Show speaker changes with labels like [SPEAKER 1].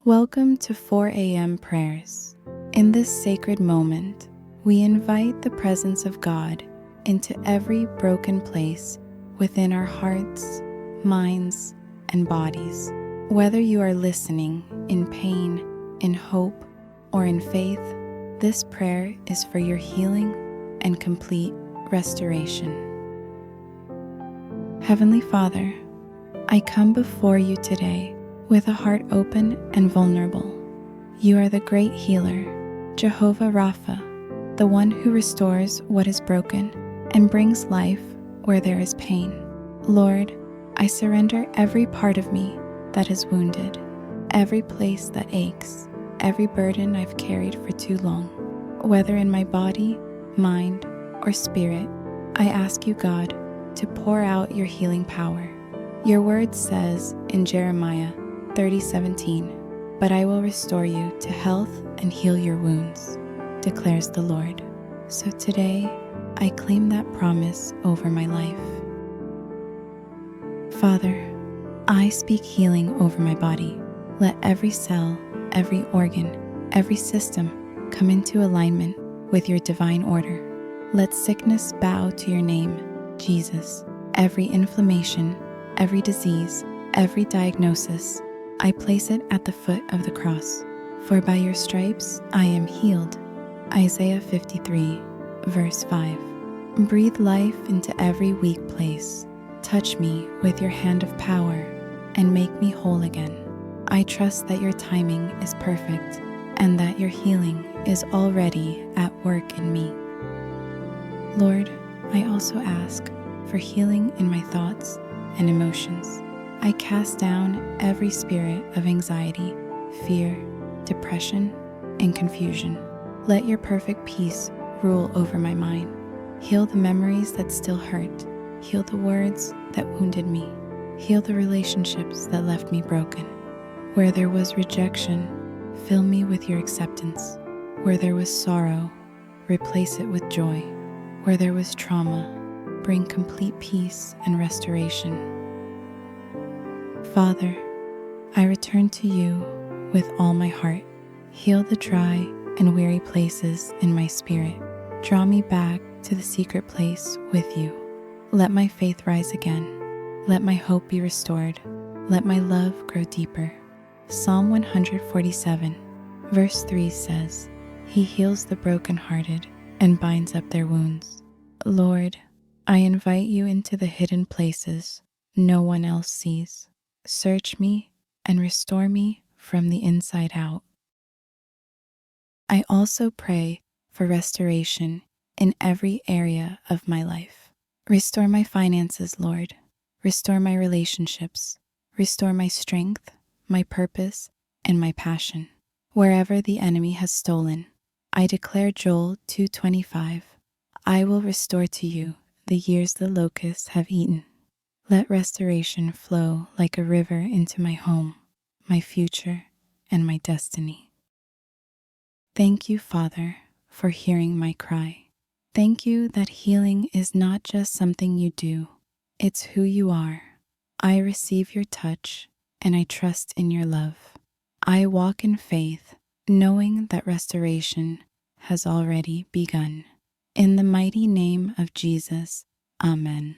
[SPEAKER 1] Welcome to 4 a.m. prayers. In this sacred moment, we invite the presence of God into every broken place within our hearts, minds, and bodies. Whether you are listening in pain, in hope, or in faith, this prayer is for your healing and complete restoration. Heavenly Father, I come before you today with a heart open and vulnerable. You are the great healer, Jehovah Rapha, the one who restores what is broken and brings life where there is pain. Lord, I surrender every part of me that is wounded, every place that aches, every burden I've carried for too long. Whether in my body, mind, or spirit, I ask you, God, to pour out your healing power. Your word says in Jeremiah 30:17, "But I will restore you to health and heal your wounds," declares the Lord. So today, I claim that promise over my life. Father, I speak healing over my body. Let every cell, every organ, every system come into alignment with your divine order. Let sickness bow to your name, Jesus. Every inflammation, every disease, every diagnosis, I place it at the foot of the cross. For by your stripes I am healed. Isaiah 53, verse 5. Breathe life into every weak place. Touch me with your hand of power and make me whole again. I trust that your timing is perfect and that your healing is already at work in me. Lord, I also ask for healing in my thoughts and emotions. I cast down every spirit of anxiety, fear, depression, and confusion. Let your perfect peace rule over my mind. Heal the memories that still hurt. Heal the words that wounded me. Heal the relationships that left me broken. Where there was rejection, fill me with your acceptance. Where there was sorrow, replace it with joy. Where there was trauma, bring complete peace and restoration. Father, I return to you with all my heart. Heal the dry and weary places in my spirit. Draw me back to the secret place with you. Let my faith rise again. Let my hope be restored. Let my love grow deeper. Psalm 147, verse 3 says, "He heals the brokenhearted and binds up their wounds." Lord, I invite you into the hidden places no one else sees. Search me and restore me from the inside out. I also pray for restoration in every area of my life. Restore my finances, Lord. Restore my relationships. Restore my strength, my purpose, and my passion. Wherever the enemy has stolen, I declare Joel 2:25, I will restore to you the years the locusts have eaten. Let restoration flow like a river into my home, my future, and my destiny. Thank you, Father, for hearing my cry. Thank you that healing is not just something you do, it's who you are. I receive your touch, and I trust in your love. I walk in faith, knowing that restoration has already begun. In the mighty name of Jesus, Amen.